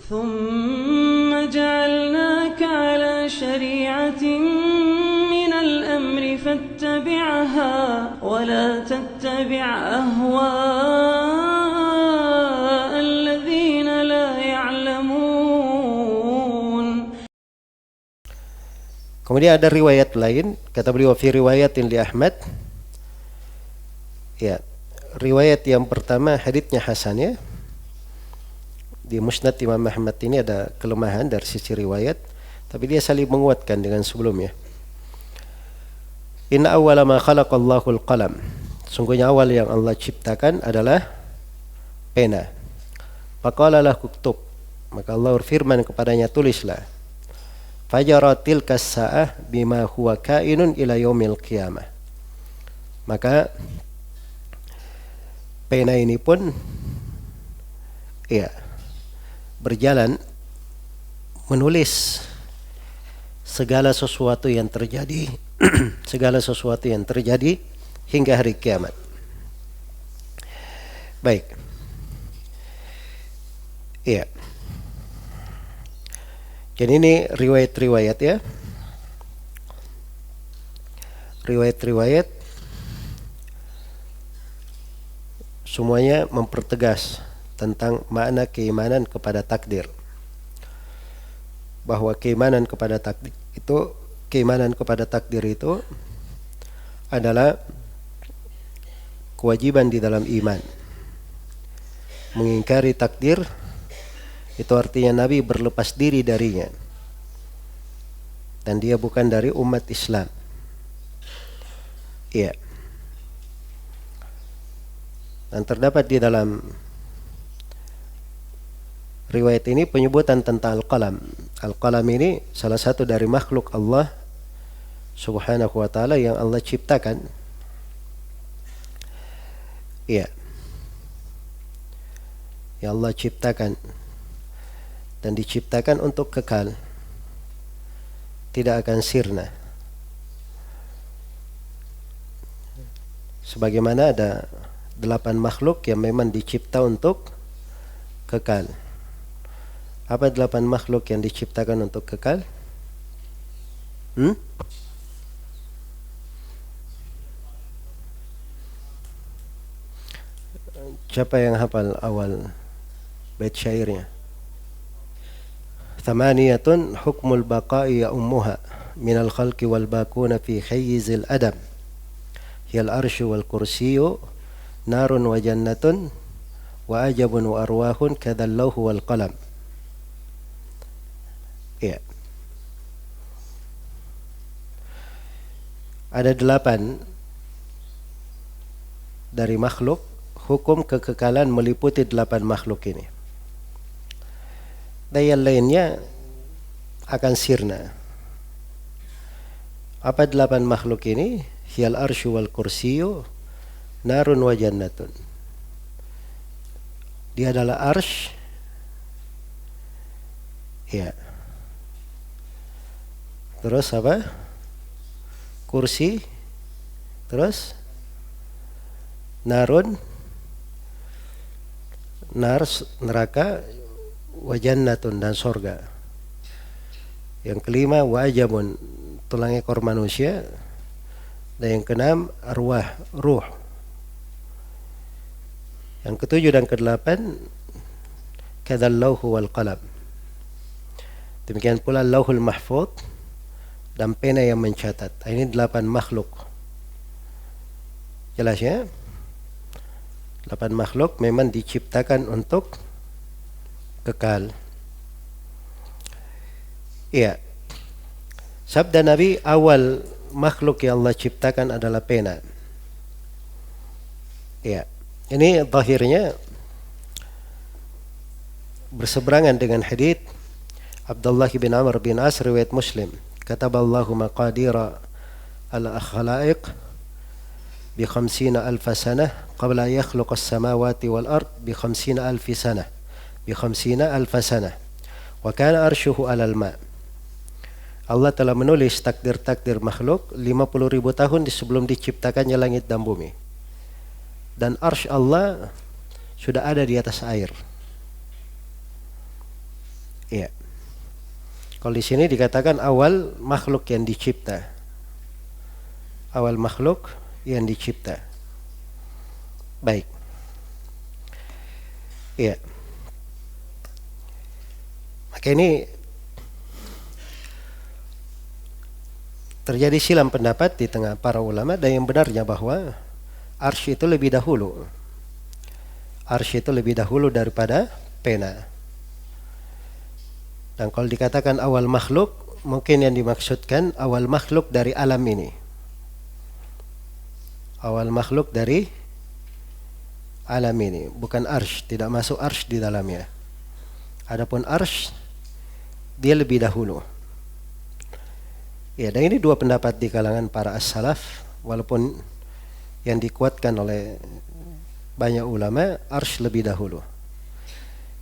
ثم جعلناك على شريعة من الأمر فاتبعها ولا تتبع أهواء الذين لا يعلمون. Kemudian ada riwayat lain, kata beliau fi riwayatin li Ahmad. Ya, riwayat yang pertama haditsnya hasan ya. Di Musnad Imam Ahmad ini ada kelemahan dari sisi riwayat, tapi dia saling menguatkan dengan sebelumnya. Inna awwala ma khalaqallahu al-qalam. Sungguhnya awal yang Allah ciptakan adalah pena. Faqala lahu uktub. Maka Allah berfirman kepadanya, tulislah. Fajara tilka as-sa'ah bima huwa kainun ila yaumil qiyamah. Maka pena ini pun berjalan menulis segala sesuatu yang terjadi segala sesuatu yang terjadi hingga hari kiamat. Baik. Iya. Jadi ini riwayat-riwayat ya. Riwayat-riwayat semuanya mempertegas tentang makna keimanan kepada takdir. Bahwa keimanan kepada takdir itu adalah kewajiban di dalam iman. Mengingkari takdir itu artinya Nabi berlepas diri darinya. Dan dia bukan dari umat Islam. Iya. Dan terdapat di dalam riwayat ini penyebutan tentang al-qalam. Al-qalam ini salah satu dari makhluk Allah Subhanahu wa ta'ala yang Allah ciptakan. Iya. Yang Allah ciptakan dan diciptakan untuk kekal. Tidak akan sirna. Sebagaimana ada 8 makhluk yang memang dicipta untuk kekal. Apa 8 makhluk yang diciptakan untuk kekal? Siapa yang hafal awal bait syairnya? Thamaniyatun hukmul baqa'i ya ummuha minal khalqi wal bakuna fi khayyizil adam. Hiyal arsyu wal kursiyyu narun wa jannatun wa ajabun wa arwahun kadzal lawhu wal qalam. Ya. Ada 8 dari makhluk, hukum kekekalan meliputi 8 makhluk ini. Dan yang lainnya akan sirna. Apa 8 makhluk ini? Hiyal arsyu wal kursiyyu narun wa jannatun. Dia adalah arsy. Ya. Terus apa? Kursi. Terus narun, neraka, wa jannatun dan sorga. Yang kelima wajabun, tulang ekor manusia. Dan yang keenam arwah, ruh. Yang ketujuh dan kedelapan kadzal lawhu wal qalam. Demikian pula lauhul mahfuz dan pena yang mencatat. Ini 8 makhluk. Jelas ya? 8 makhluk memang diciptakan untuk kekal. Iya. Sabda Nabi, awal makhluk yang Allah ciptakan adalah pena. Iya. Ini zahirnya berseberangan dengan hadits Abdullah bin Amr bin As riwayat Muslim. Kataballahu maqadira al-khalaiq bi 50,000 sanah qabla yakhluq as-samawati wal ard bi 50,000 sanah bi 50,000 sanah wa kana arshuhu 'alal ma'. Allah telah menulis takdir-takdir makhluk 50,000 tahun sebelum diciptakannya langit dan bumi. Dan arsy Allah sudah ada di atas air. Iya. Kalau di sini dikatakan awal makhluk yang dicipta. Awal makhluk yang dicipta. Baik. Iya. Maka ini terjadi silam pendapat di tengah para ulama, dan yang benarnya bahwa arsy itu lebih dahulu. Arsy itu lebih dahulu daripada pena. Dan kalau dikatakan awal makhluk, mungkin yang dimaksudkan awal makhluk dari alam ini. Awal makhluk dari alam ini, bukan arsy, tidak masuk arsy di dalamnya. Adapun arsy, dia lebih dahulu. Ya, dan ini dua pendapat di kalangan para as-salaf, walaupun yang dikuatkan oleh banyak ulama, arsy lebih dahulu.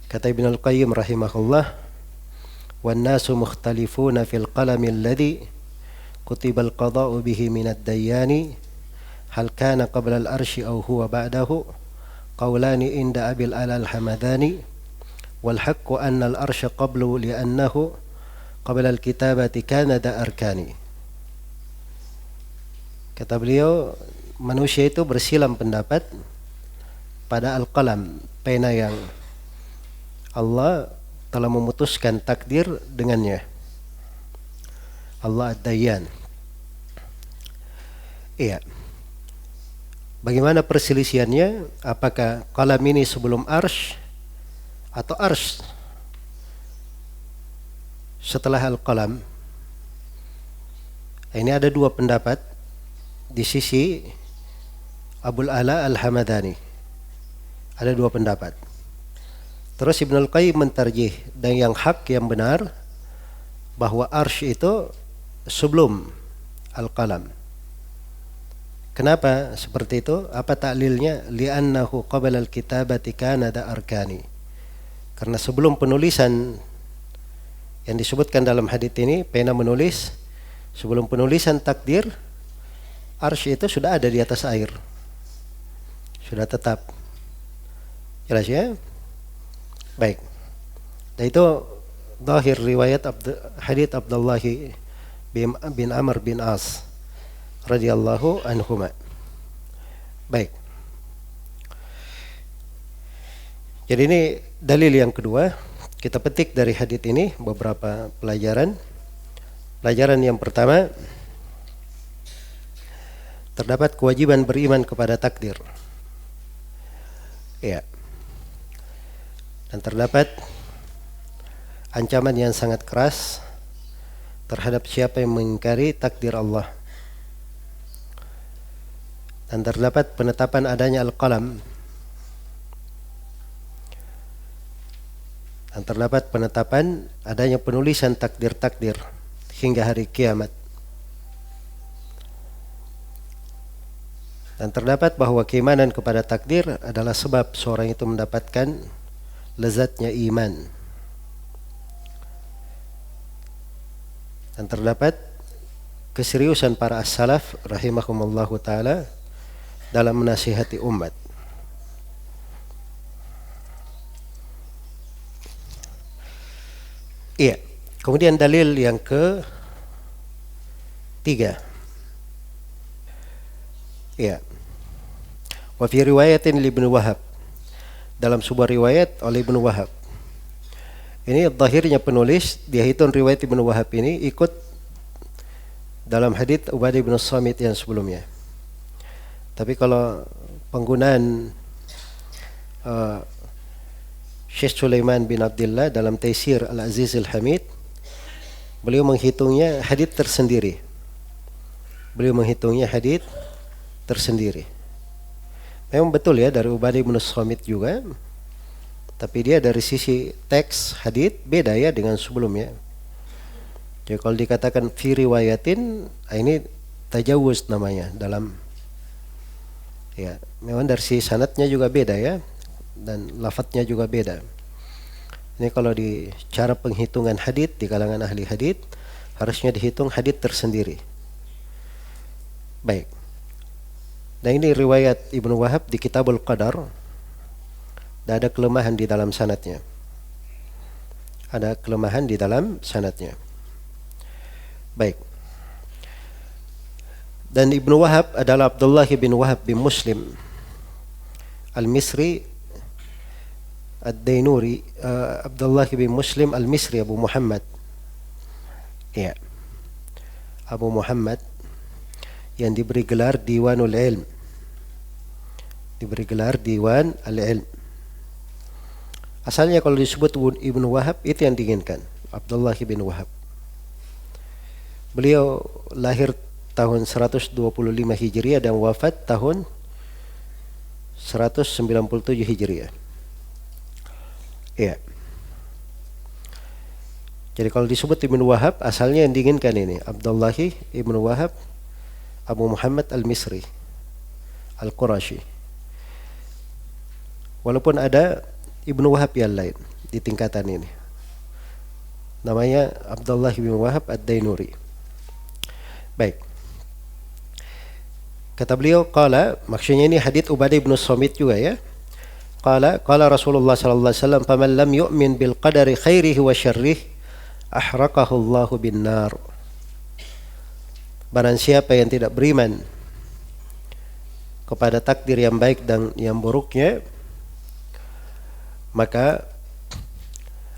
Kata Ibnu Al-Qayyim rahimahullah, "Wan-nasu mukhtalifuna fil qalami alladhi kutiba al-qada'u bihi min ad-dayyani, hal kana qabla al-arsy aw huwa ba'dahu, qawlani inda Abil Ala al-Hamadani, wal haqqu anna al-arsya qablu li'annahu qabla al-kitabati kana da arkani." Kata beliau, manusia itu bersilam pendapat pada al-qalam, pena yang Allah telah memutuskan takdir dengannya. Allah ad-Dayyan. Iya. Bagaimana perselisihannya? Apakah qalam ini sebelum arsy atau arsy setelah al-qalam? Ini ada dua pendapat di sisi Abul Ala al-Hamadani. Ada dua pendapat. Terus Ibnu Al-Qayyim mentarjih, dan yang hak, yang benar, bahwa arsy itu sebelum al-qalam. Kenapa seperti itu? Apa taklilnya? Li'annahu qabla al-kitabati kana da arkani. Karena sebelum penulisan yang disebutkan dalam hadits ini, pena menulis, sebelum penulisan takdir, arsy itu sudah ada di atas air. Sudah tetap. Jelas ya? Baik. Dan itu zahir riwayat hadits Abdullah bin Amr bin As radhiyallahu anhuma. Baik. Jadi ini dalil yang kedua. Kita petik dari hadits ini beberapa pelajaran. Pelajaran yang pertama, terdapat kewajiban beriman kepada takdir. Ya. Dan terdapat ancaman yang sangat keras terhadap siapa yang mengingkari takdir Allah. Dan terdapat penetapan adanya al-qalam. Dan terdapat penetapan adanya penulisan takdir-takdir hingga hari kiamat. Dan terdapat bahwa keimanan kepada takdir adalah sebab seorang itu mendapatkan lezatnya iman. Dan terdapat keseriusan para as-salaf rahimahumullahu ta'ala dalam menasihati umat. Iya. Kemudian dalil yang ketiga. Iya. Wa fi riwayatin li Ibnu Wahab, dalam sebuah riwayat oleh Ibnu Wahab. Ini zahirnya penulis, dia hitung riwayat Ibnu Wahab ini ikut dalam hadits Ubadah bin Samit yang sebelumnya. Tapi kalau penggunaan Syekh Sulaiman bin Abdullah dalam Taisir Al-Aziz Al-Hamid, beliau menghitungnya hadits tersendiri. Beliau menghitungnya hadits tersendiri. Memang betul ya, dari Ubadah bin Samit juga, tapi dia dari sisi teks hadits beda ya dengan sebelumnya. Jadi kalau dikatakan fi riwayatin, ini tajawuz namanya dalam, ya memang dari sisi sanadnya juga beda ya, dan lafadznya juga beda. Ini kalau di cara penghitungan hadits di kalangan ahli hadits, harusnya dihitung hadits tersendiri. Baik. Nah ini riwayat Ibnu Wahab di Kitabul Qadar, dan ada kelemahan di dalam sanadnya. ada kelemahan di dalam sanadnya. Baik. Dan Ibnu Wahab adalah Abdullah bin Wahab bin Muslim Al-Misri Ad-Dainuri, Abdullah bin Muslim Al-Misri Abu Muhammad. Ya. Abu Muhammad yang diberi gelar Diwanul Ilm. Diberi gelar Diwan Al-Ilm. Asalnya kalau disebut Ibnu Wahab itu yang diinginkan, Abdullah bin Wahab. Beliau lahir tahun 125 Hijriah dan wafat tahun 197 Hijriah. Iya. Jadi kalau disebut Ibnu Wahab, asalnya yang diinginkan ini Abdullah Ibnu Wahab Abu Muhammad Al-Misri Al-Qurashi. Walaupun ada Ibnu Wahab yang lain di tingkatan ini. Namanya Abdullah bin Wahab Ad-Dainuri. Baik. Kata beliau, qala, maksudnya ini hadits Ubadah bin Samit juga ya. Qala Rasulullah sallallahu alaihi wasallam, "Faman lam yu'min bil qadari khairihi wa syarrihi, ahraqahu Allahu bin nar." Barang siapa yang tidak beriman kepada takdir yang baik dan yang buruknya, maka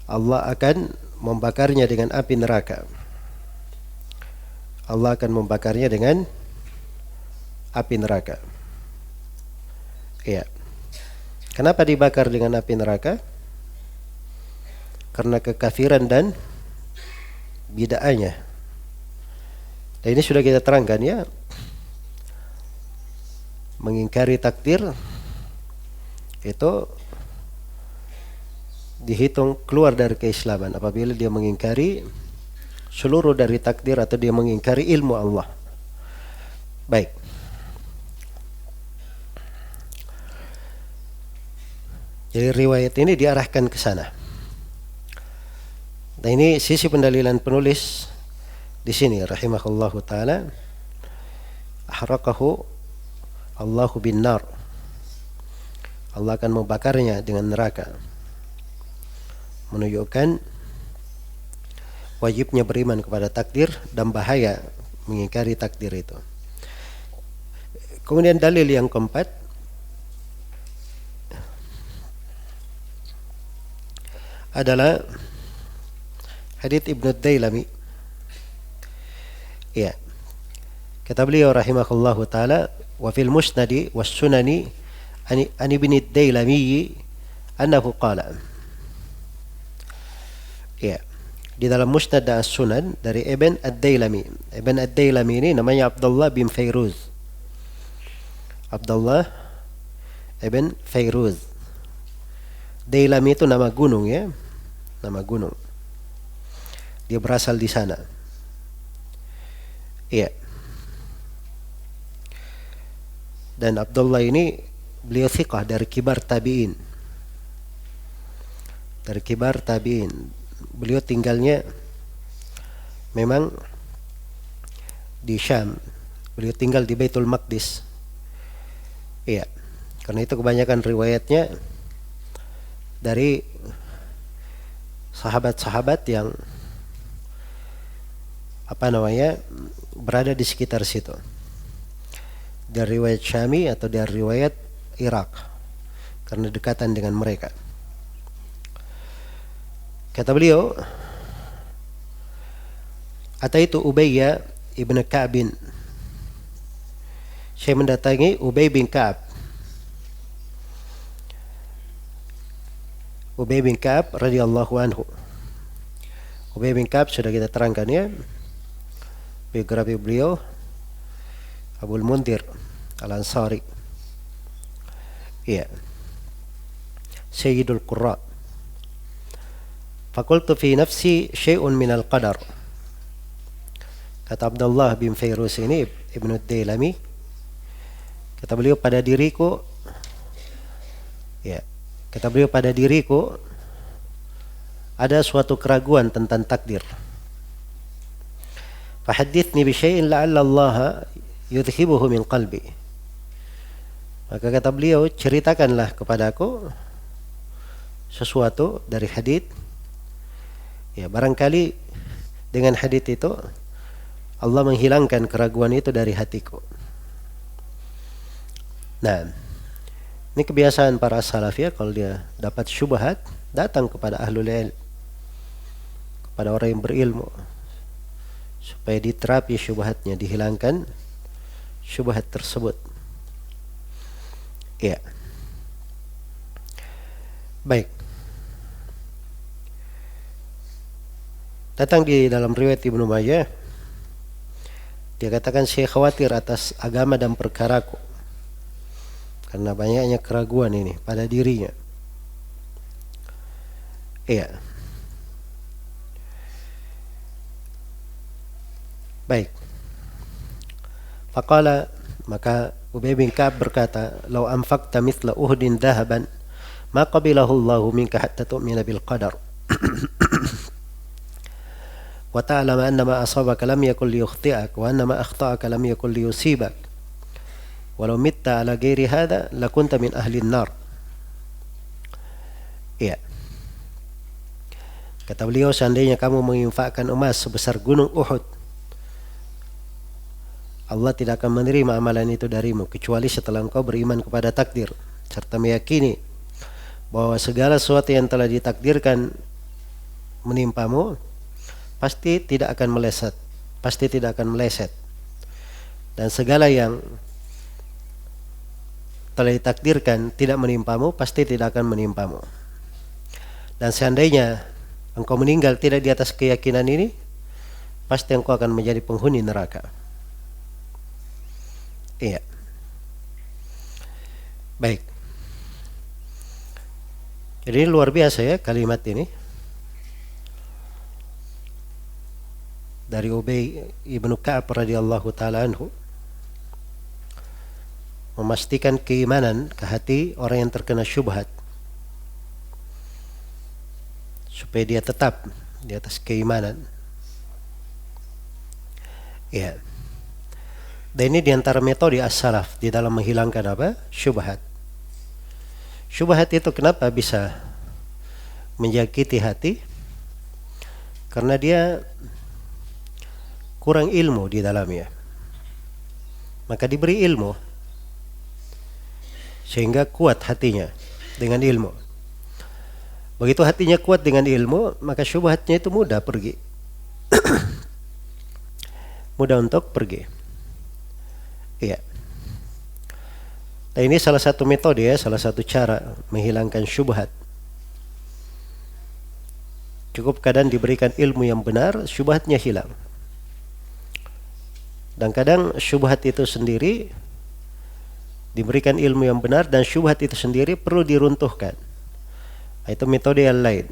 Allah akan membakarnya dengan api neraka. Allah akan membakarnya dengan api neraka. Iya. Kenapa dibakar dengan api neraka? Karena kekafiran dan bid'ahnya. Dan ini sudah kita terangkan ya. Mengingkari takdir itu dihitung keluar dari keislaman apabila dia mengingkari seluruh dari takdir atau dia mengingkari ilmu Allah. Baik. Jadi riwayat ini diarahkan ke sana. Dan ini sisi pendalilan penulis di sini rahimahullahu taala, ahraqahu Allahu bin nar. Allah akan membakarnya dengan neraka. Menunjukkan wajibnya beriman kepada takdir dan bahaya mengingkari takdir itu. Kemudian dalil yang keempat adalah hadits Ibnu Dailami. Ya. Kata beliau rahimahullahu taala, wa fil musnadi was sunani an Ibnu Dailami annahu qala. Ya. Di dalam musnad dan sunan dari Ibn Ad-Dailami. Ibn Ad-Dailami ini namanya Abdullah bin Fairuz. Abdullah ibn Fairuz. Dailami itu nama gunung ya. Nama gunung. Dia berasal di sana. Iya. Dan Abdullah ini beliau thiqah dari kibar tabi'in. Dari kibar tabi'in. Beliau tinggalnya memang di Syam. Beliau tinggal di Baitul Maqdis. Iya. Karena itu kebanyakan riwayatnya dari sahabat-sahabat yang berada di sekitar situ. Dari riwayat Syami atau dari riwayat Irak. Karena dekatan dengan mereka. Kata beliau, ataitu Ubayya ibn Ka'bin. Saya mendatangi Ubay bin Ka'ab. Ubay bin Ka'ab radhiyallahu anhu. Ubay bin Ka'ab sudah kita terangkan ya. Biografi beliau Abul Mundhir Al-Ansari. Iya. Sayyidul Qurra. Fakultu fi nafsi syai'un minal qadar. Kata Abdullah bin Fairuz ini Ibnu Dailami, kata beliau pada diriku ada suatu keraguan tentang takdir. Fahaddithni bi syai'in la'alla Allah yudhibuhu min qalbi. Maka kata beliau, ceritakanlah kepadaku sesuatu dari hadits Ya, barangkali dengan hadits itu Allah menghilangkan keraguan itu dari hatiku. Nah, ini kebiasaan para salaf ya, kalau dia dapat syubhat, datang kepada ahlul ilm, kepada orang yang berilmu, supaya diterapi syubhatnya, dihilangkan syubhat tersebut. Ya. Baik. Datang di dalam riwayat Ibnu Majah, dia katakan, saya khawatir atas agama dan perkaraku, karena banyaknya keraguan ini pada dirinya. Iya. Baik. Faqala, maka Ubay bin Ka'ab berkata, "Lau anfaqta mithla Uhudin dhahaban, ma qabilahu Allahu minka hatta tu'mina bil qadar." Wa ta'lama anna ma asabaka lam yakul liyukhti'ak wa anna ma akhta'aka lam yakul liyusibak. Walau mitta ala ghairi hadha lakunta min ahli an-nar. Iya. Kata beliau, seandainya kamu menginfakkan emas sebesar gunung Uhud, Allah tidak akan menerima amalan itu darimu kecuali setelah engkau beriman kepada takdir serta meyakini bahwa segala sesuatu yang telah ditakdirkan menimpamu pasti tidak akan meleset, dan segala yang telah ditakdirkan tidak menimpamu pasti tidak akan menimpamu. Dan seandainya engkau meninggal tidak di atas keyakinan ini, pasti engkau akan menjadi penghuni neraka. Iya. Baik. Jadi luar biasa ya kalimat ini dari Ubay ibnu Ka'ab radhiyallahu taala anhu, memastikan keimanan ke hati orang yang terkena syubhat supaya dia tetap di atas keimanan. Ya. Dan ini diantara metode as-salaf di dalam menghilangkan apa? Syubhat. Syubhat itu kenapa bisa menjangkiti hati? Karena dia kurang ilmu di dalamnya. Maka diberi ilmu sehingga kuat hatinya dengan ilmu. Begitu hatinya kuat dengan ilmu, maka syubhatnya itu mudah pergi. Mudah untuk pergi. Iya. Nah, ini salah satu metode ya, salah satu cara menghilangkan syubhat. Cukup kadang diberikan ilmu yang benar, syubhatnya hilang. Dan kadang syubhat itu sendiri diberikan ilmu yang benar dan syubhat itu sendiri perlu diruntuhkan. Itu metode yang lain.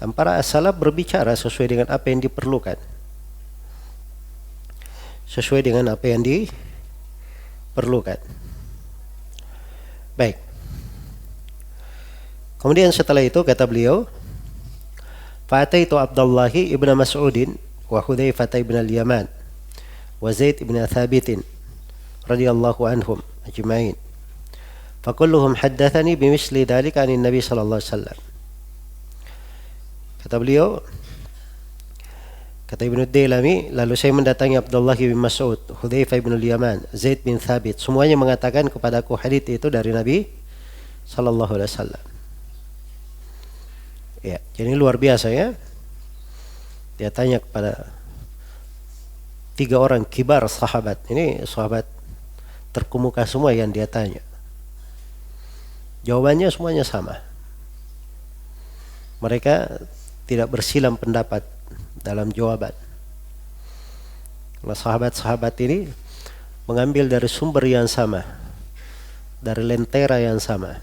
Dan para as-salaf berbicara sesuai dengan apa yang diperlukan. Sesuai dengan apa yang diperlukan. Baik. Kemudian setelah itu kata beliau, "Fa'ataitu Abdullah ibn Mas'udin wa Hudzaifah ibn al-Yaman wa Zaid ibn Thabit radhiyallahu anhum ajma'in. Fakulluhum haddatsani bimisli dzalika 'anil Nabi sallallahu alaihi wasallam." Kata beliau, kata Ibnu Dailami, lalu saya mendatangi Abdullah bin Mas'ud, Hudzaifah bin al-Yaman, Zaid bin Thabit, semuanya mengatakan kepadaku hadits itu dari Nabi sallallahu alaihi wasallam. Ya, jadi luar biasa ya. Dia tanya kepada 3 orang kibar sahabat. Ini sahabat terkemuka semua yang dia tanya. Jawabannya semuanya sama. Mereka tidak bersilang pendapat dalam jawaban. Karena sahabat-sahabat ini mengambil dari sumber yang sama, dari lentera yang sama,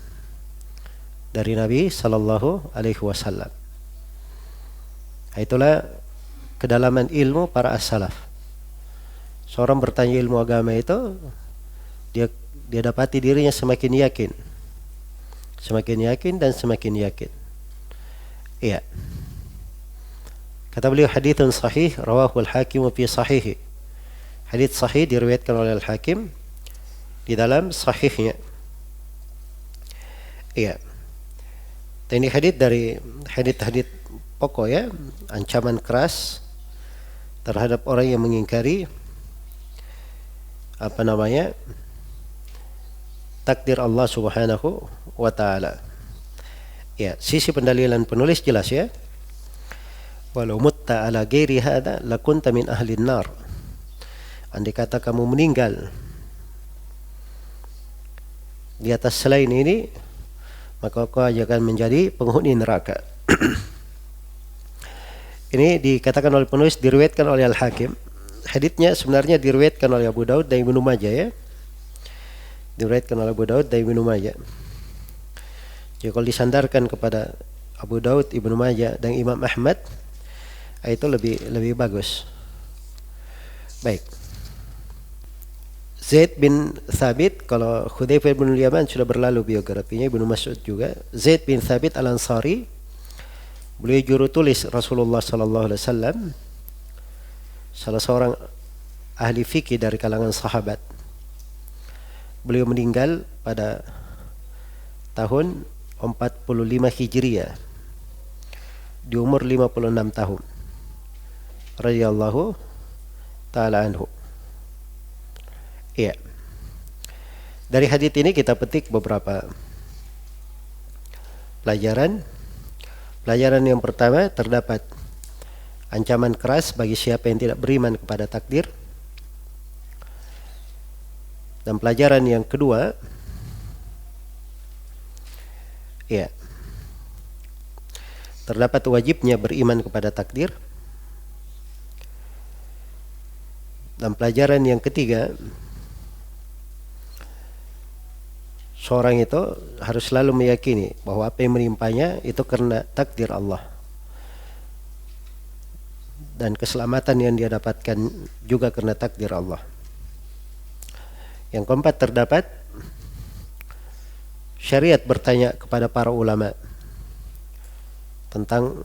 dari Nabi sallallahu alaihi wasallam. Itulah kedalaman ilmu para as-salaf. Seorang bertanya ilmu agama itu, dia dapati dirinya semakin yakin dan semakin yakin. Iya. Kata beliau, haditsun sahih rawahu al-Hakim fi sahihi. Hadits sahih diriwayatkan oleh al-Hakim di dalam sahihnya. Iya. Dan ini hadits dari hadits pokok ya, ancaman keras terhadap orang yang mengingkari takdir Allah Subhanahu wa taala. Ya, sisi pendalilan penulis jelas ya. Walau mutta ala ghairi hada lakunta min ahli nar. Andai kata kamu meninggal di atas selain ini, maka kau akan menjadi penghuni neraka. Ini dikatakan oleh penulis, diriwayatkan oleh Al-Hakim. Haditsnya sebenarnya diriwayatkan oleh Abu Daud dan Ibnu Majah ya. Diriwayatkan oleh Abu Daud dan Ibnu Majah. Jadi kalau disandarkan kepada Abu Daud, Ibnu Majah dan Imam Ahmad, itu lebih bagus. Baik. Zaid bin Thabit, kalau Hudzaifah bin Yaman sudah berlalu biografinya, Ibnu Mas'ud juga. Zaid bin Thabit Al-Ansari, beliau juru tulis Rasulullah sallallahu alaihi wasallam, salah seorang ahli fikih dari kalangan sahabat. Beliau meninggal pada tahun 45 Hijriah di umur 56 tahun. Radhiyallahu taala anhu. Iya. Dari hadits ini kita petik beberapa pelajaran. Pelajaran yang pertama, terdapat ancaman keras bagi siapa yang tidak beriman kepada takdir. Dan pelajaran yang kedua, ya, terdapat wajibnya beriman kepada takdir. Dan pelajaran yang ketiga, seorang itu harus selalu meyakini bahwa apa yang menimpanya itu karena takdir Allah. Dan keselamatan yang dia dapatkan juga karena takdir Allah. Yang keempat, terdapat syariat bertanya kepada para ulama tentang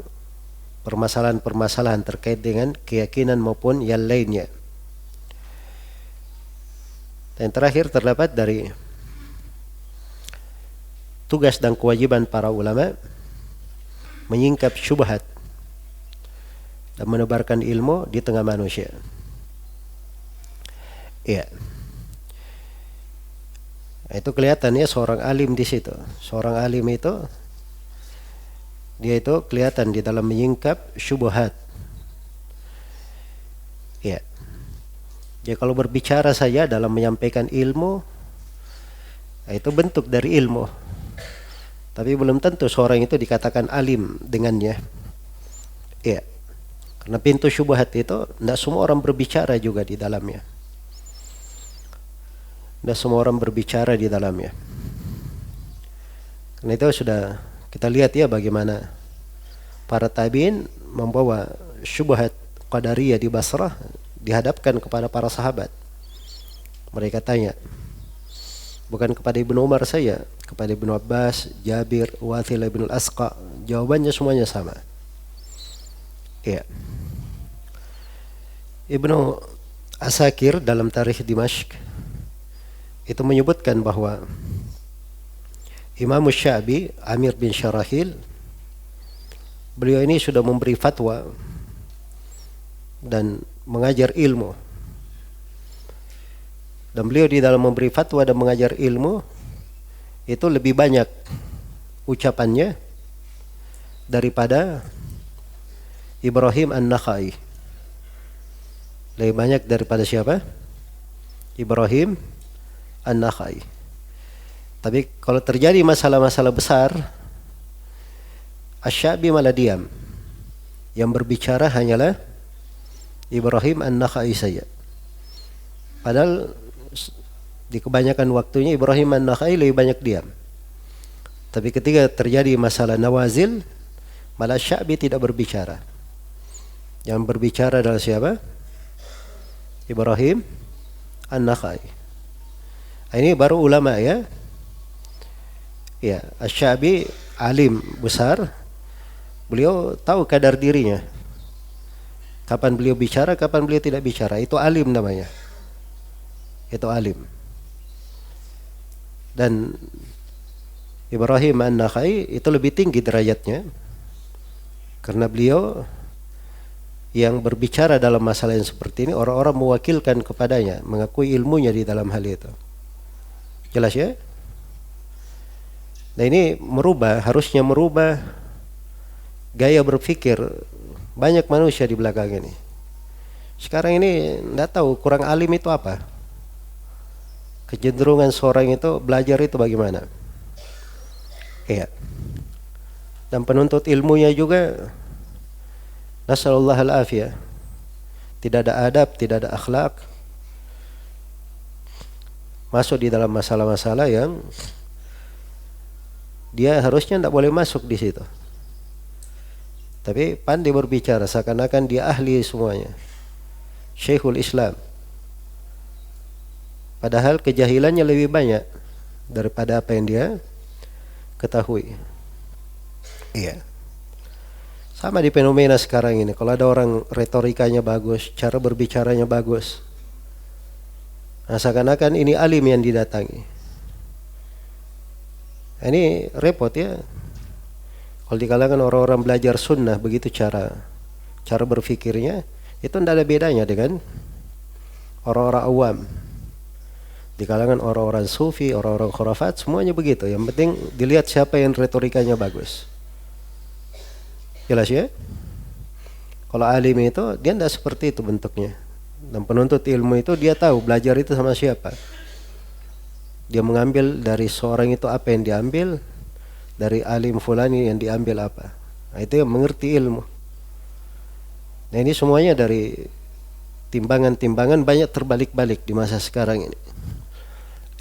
permasalahan-permasalahan terkait dengan keyakinan maupun yang lainnya. Dan terakhir, terdapat dari tugas dan kewajiban para ulama menyingkap syubhat dan menebarkan ilmu di tengah manusia. Iya. Itu kelihatannya seorang alim di situ. Seorang alim itu dia itu kelihatan di dalam menyingkap syubhat. Iya. Jadi kalau berbicara saja dalam menyampaikan ilmu, itu bentuk dari ilmu. Tapi belum tentu seorang itu dikatakan alim dengannya. Iya. Karena pintu syubhat itu tidak semua orang berbicara juga di dalamnya. Tidak semua orang berbicara di dalamnya. Karena itu sudah kita lihat ya bagaimana para tabi'in membawa syubhat qadariyah di Basrah dihadapkan kepada para sahabat. Mereka tanya, bukan kepada Ibnu Umar saja, kepada Ibnu Abbas, Jabir, Wathilah bin Al-Asqa, jawabannya semuanya sama. Ya. Ibnu Asakir dalam Tarikh Dimashq itu menyebutkan bahwa Imam Syafi'i, Amir bin Syarahil, beliau ini sudah memberi fatwa dan mengajar ilmu. Dan beliau di dalam memberi fatwa dan mengajar ilmu itu lebih banyak ucapannya daripada Ibrahim An-Nakhai. Lebih banyak daripada siapa? Ibrahim An-Nakhai. Tapi kalau terjadi masalah-masalah besar, Asy-Syafi'i malah diam. Yang berbicara hanyalah Ibrahim An-Nakhai saja. Padahal di kebanyakan waktunya Ibrahim An-Nakhai lebih banyak diam. Tapi ketika terjadi masalah nawazil, malah Asy-Syafi'i tidak berbicara. Yang berbicara adalah siapa? Ibrahim An-Nakhai. Ini baru ulama ya. Ya, Asy-Syafi'i alim besar. Beliau tahu kadar dirinya. Kapan beliau bicara, kapan beliau tidak bicara. Itu alim namanya. Itu alim. Dan Ibrahim An-Nakhai itu lebih tinggi derajatnya karena beliau yang berbicara dalam masalah yang seperti ini, orang-orang mewakilkan kepadanya, mengakui ilmunya di dalam hal itu. Jelas ya? Nah ini harusnya merubah gaya berpikir banyak manusia di belakang ini. Sekarang ini tidak tahu kurang alim itu apa. Kecenderungan seorang itu belajar itu bagaimana. Iya. Dan penuntut ilmunya juga nasallallahu al-afiyah. Tidak ada adab, tidak ada akhlak. Masuk di dalam masalah-masalah yang dia harusnya tidak boleh masuk di situ. Tapi pandai berbicara seakan-akan dia ahli semuanya. Syekhul Islam. Padahal kejahilannya lebih banyak daripada apa yang dia ketahui. Iya. Sama di fenomena sekarang ini. Kalau ada orang retorikanya bagus, cara berbicaranya bagus, nah, seakan-akan ini alim yang didatangi. Ini repot ya. Kalau di kalangan orang-orang belajar sunnah, begitu cara berfikirnya, itu tidak ada bedanya dengan orang-orang awam. Di kalangan orang-orang sufi, orang-orang khurafat, semuanya begitu. Yang penting dilihat siapa yang retorikanya bagus. Jelas ya? Kalau alim itu, dia tidak seperti itu bentuknya. Dan penuntut ilmu itu, dia tahu belajar itu sama siapa. Dia mengambil dari seorang itu apa yang diambil, dari alim fulani yang diambil apa. Nah, itu yang mengerti ilmu. Nah ini semuanya dari timbangan-timbangan banyak terbalik-balik di masa sekarang ini.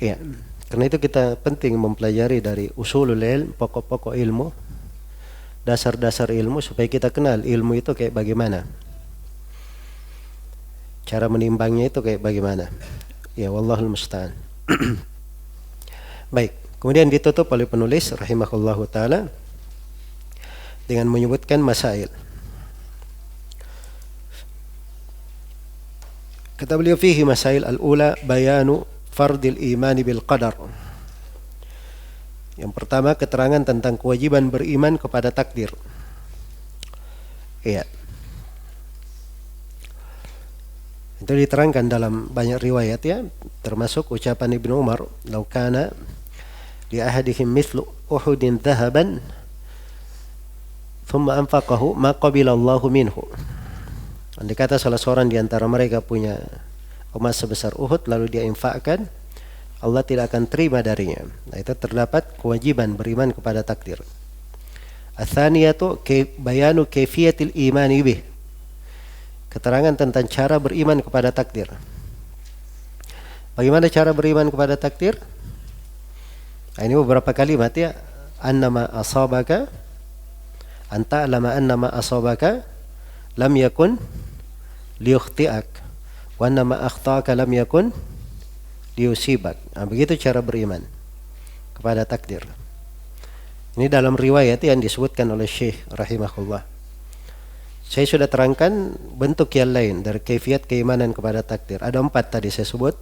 Ya, karena itu kita penting mempelajari dari usulul ilm, pokok-pokok ilmu, dasar-dasar ilmu supaya kita kenal ilmu itu kayak bagaimana. Cara menimbangnya itu kayak bagaimana. Ya, wallahul musta'an. Baik, kemudian ditutup oleh penulis rahimahullahu taala dengan menyebutkan masail. Kata beliau fihi masail al-ula bayanu fardil imani bil qadar. Yang pertama keterangan tentang kewajiban beriman kepada takdir. Iya. Itu diterangkan dalam banyak riwayat ya, termasuk ucapan Ibnu Umar, "Lau kana li ahadihim mithlu Uhudin dhahaban thumma anfaqahu ma qabila Allahu minhu." Andai kata salah seorang di antara mereka punya emas sebesar Uhud lalu dia infakkan, Allah tidak akan terima darinya. Nah, itu terdapat kewajiban beriman kepada takdir. Ats-tsaniyatu bayanu kaifiyatil imani bih. Keterangan tentang cara beriman kepada takdir. Bagaimana cara beriman kepada takdir? Nah, ini beberapa kalimat ya. Annama asabaka anta lama annama asabaka lam yakun liyukhti'ak wa annama akhta'aka lam yakun liyusibak. Nah, begitu cara beriman kepada takdir. Ini dalam riwayat yang disebutkan oleh Syekh rahimahullah. Saya sudah terangkan bentuk yang lain dari kaifiat keimanan kepada takdir. Ada 4 tadi saya sebut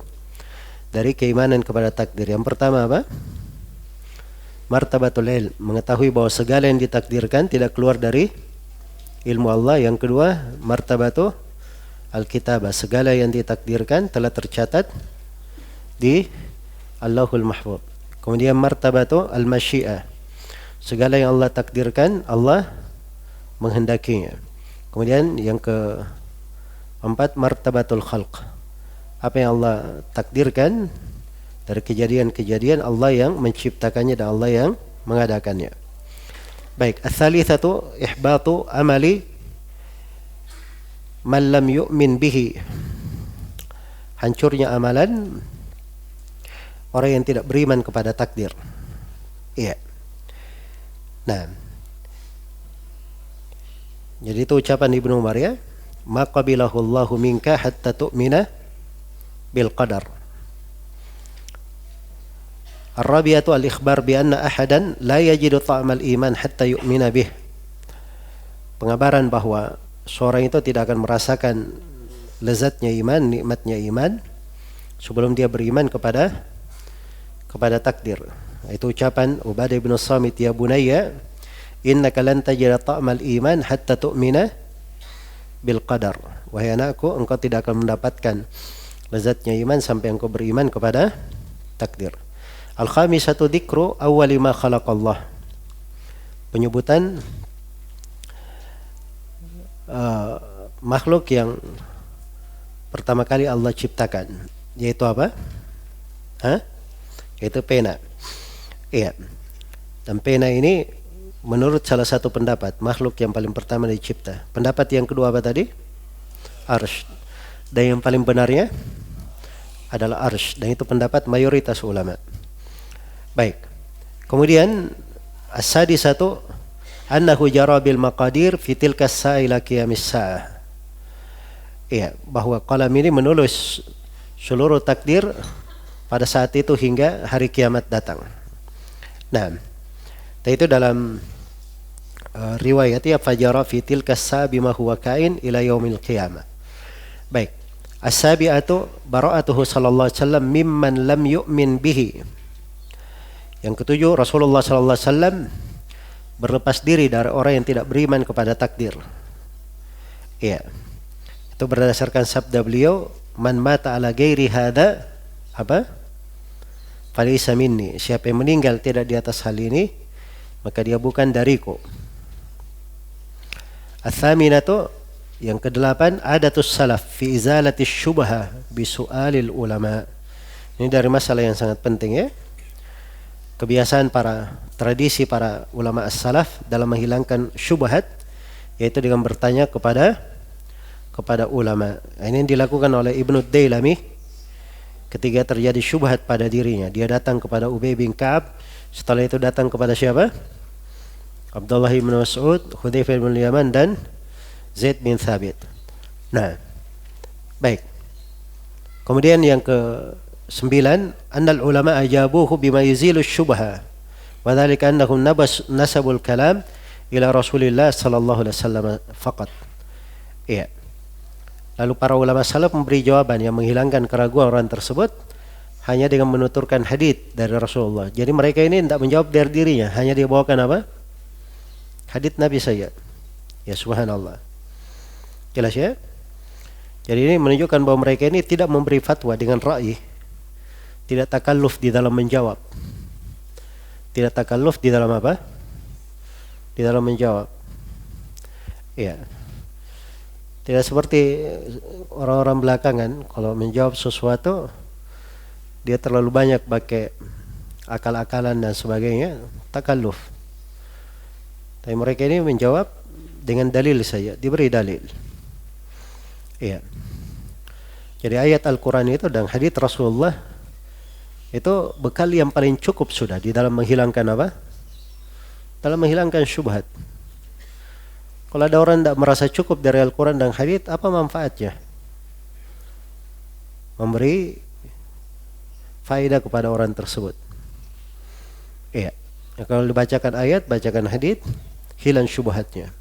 dari keimanan kepada takdir. Yang pertama apa? Martabatul ilm, mengetahui bahwa segala yang ditakdirkan tidak keluar dari ilmu Allah. Yang kedua, martabatu al-kitabah, segala yang ditakdirkan telah tercatat di Allahul Mahfuz. Kemudian martabatu al-masyiah, segala yang Allah takdirkan Allah menghendakinya. Kemudian yang keempat, martabatul khalq, apa yang Allah takdirkan dari kejadian-kejadian Allah yang menciptakannya dan Allah yang mengadakannya. Baik, ats-tsalitsatu ihbatu amali man lam yu'min bihi. Hancurnya amalan orang yang tidak beriman kepada takdir. Iya. Nah, jadi itu ucapan Ibnu Umar ya, ma qabilahu Allahu minka hatta tu'mina bil qadar. Ar-rabi'atu al-ikhbar bi anna ahadan la yajidu ta'mal iman hatta yu'mina bih. Pengabaran bahwa seorang itu tidak akan merasakan lezatnya iman, nikmatnya iman sebelum dia beriman kepada takdir. Itu ucapan Ubadah bin Samit, ya bunayya innaka lan tajida ta'mal iman hatta tu'mina bil qadar. Wahai anakku, engkau tidak akan mendapatkan lezatnya iman sampai engkau beriman kepada takdir. Al-khamisatu dzikru awwali ma khalaqallah. Penyebutan makhluk yang pertama kali Allah ciptakan, yaitu apa? Yaitu pena. Iya. Dan pena ini menurut salah satu pendapat makhluk yang paling pertama dicipta. Pendapat yang kedua apa tadi? Arsy. Dan yang paling benarnya adalah arsy, dan itu pendapat mayoritas ulama. Baik. Kemudian as-sadisatu annahu jara bil maqadir fi tilka as-sa'ila qiyamis sa'ah. Iya, bahwa qalam ini menulis seluruh takdir pada saat itu hingga hari kiamat datang. Nah, itu dalam riwayat ya fajara fi tilka as-sa'ah bima huwa kain ila yaumil qiyamah. Baik. As-sabi'atu bara'atuhu sallallahu alaihi wasallam mimman lam yu'min bihi. Yang ketujuh, Rasulullah sallallahu alaihi wasallam berlepas diri dari orang yang tidak beriman kepada takdir. Iya. Itu berdasarkan sabda beliau, man mata ala ghairi hada apa? Falaysa minni. Siapa yang meninggal tidak di atas hal ini, maka dia bukan dariku. Ats-tsaminatu, yang kedelapan, adatus salaf fi izalati syubhah bi su'alil ulama. Ini dari masalah yang sangat penting ya. Kebiasaan tradisi para ulama as-salaf dalam menghilangkan syubhat, yaitu dengan bertanya kepada ulama. Ini yang dilakukan oleh Ibnu Dailami ketika terjadi syubhat pada dirinya. Dia datang kepada Ubay bin Ka'ab, setelah itu datang kepada siapa? Abdullah bin Mas'ud, Hudzaifah bin Yaman, dan Zaid bin Thabit. Nah, baik. Kemudian yang ke-9, annal ulama ajabuhu bima yuzilu syubha wa dzalika annahum nasabul kalam ila Rasulillah sallallahu alaihi wasallam faqat. Iya. Lalu para ulama salaf memberi jawaban yang menghilangkan keraguan orang tersebut hanya dengan menuturkan hadits dari Rasulullah. Jadi mereka ini tidak menjawab dari dirinya, hanya dia bawakan apa? Hadits Nabi saja. Ya subhanallah. Jelas ya? Jadi ini menunjukkan bahwa mereka ini tidak memberi fatwa dengan ra'yi. Tidak takalluf di dalam menjawab. Tidak takalluf di dalam apa? Di dalam menjawab. Ya. Tidak seperti orang-orang belakangan, kalau menjawab sesuatu dia terlalu banyak pakai akal-akalan dan sebagainya, takalluf. Tapi mereka ini menjawab dengan dalil saja, diberi dalil. Iya. Jadi ayat Al-Quran itu dan hadits Rasulullah itu bekal yang paling cukup sudah di dalam menghilangkan apa? Dalam menghilangkan syubhat. Kalau ada orang tidak merasa cukup dari Al-Quran dan hadits, apa manfaatnya? Memberi faedah kepada orang tersebut. Iya. Kalau dibacakan ayat, bacakan hadits, hilang syubhatnya.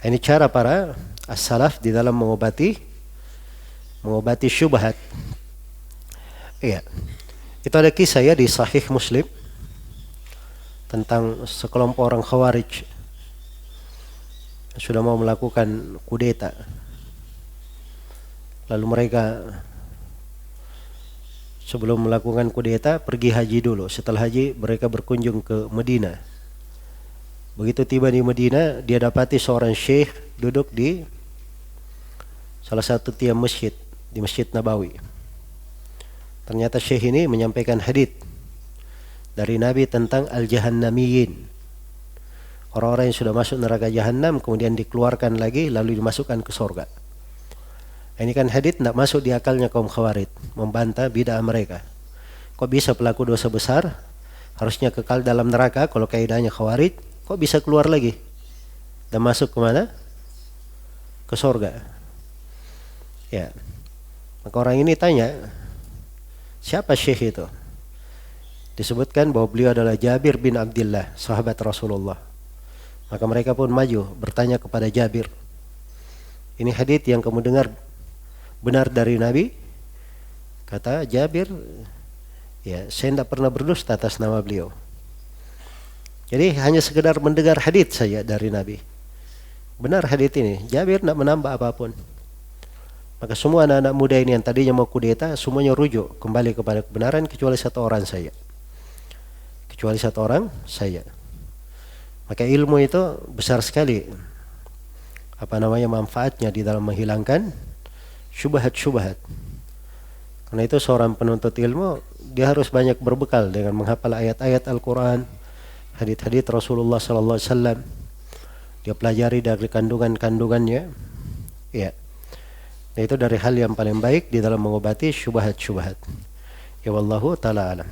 Ini cara para as-salaf di dalam mengobati syubhat. Iya. Itu ada kisah ya di Sahih Muslim tentang sekelompok orang Khawarij sudah mau melakukan kudeta. Lalu mereka sebelum melakukan kudeta pergi haji dulu. Setelah haji mereka berkunjung ke Medina. Begitu tiba di Medina, dia dapati seorang syekh duduk di salah satu tiang masjid, di Masjid Nabawi. Ternyata syekh ini menyampaikan hadits dari Nabi tentang al-jahannamiyin. Orang-orang yang sudah masuk neraka jahanam kemudian dikeluarkan lagi lalu dimasukkan ke surga. Ini kan hadits tidak masuk di akalnya kaum Khawarij, membantah bid'ah mereka. Kok bisa pelaku dosa besar harusnya kekal dalam neraka kalau kaidahnya Khawarij, kok bisa keluar lagi dan masuk ke mana? Ke surga. Ya. Maka orang ini tanya, siapa syekh itu? Disebutkan bahwa beliau adalah Jabir bin Abdullah, sahabat Rasulullah. Maka mereka pun maju bertanya kepada Jabir, ini hadits yang kamu dengar benar dari Nabi? Kata Jabir, Ya, saya tidak pernah berdusta atas nama beliau. Jadi hanya sekedar mendengar hadits saja dari Nabi. Benar hadits ini, Jabir tidak menambah apapun. Maka semua anak-anak muda ini yang tadinya mau kudeta, semuanya rujuk kembali kepada kebenaran kecuali satu orang saja. Kecuali satu orang saja. Maka ilmu itu besar sekali manfaatnya di dalam menghilangkan syubhat-syubhat. Karena itu seorang penuntut ilmu dia harus banyak berbekal dengan menghafal ayat-ayat Al-Quran, hadits-hadits Rasulullah sallallahu alaihi wasallam. Dia pelajari dari kandungan-kandungannya. Ya. Nah, itu dari hal yang paling baik di dalam mengobati syubhat-syubhat. Ya wallahu taala alam.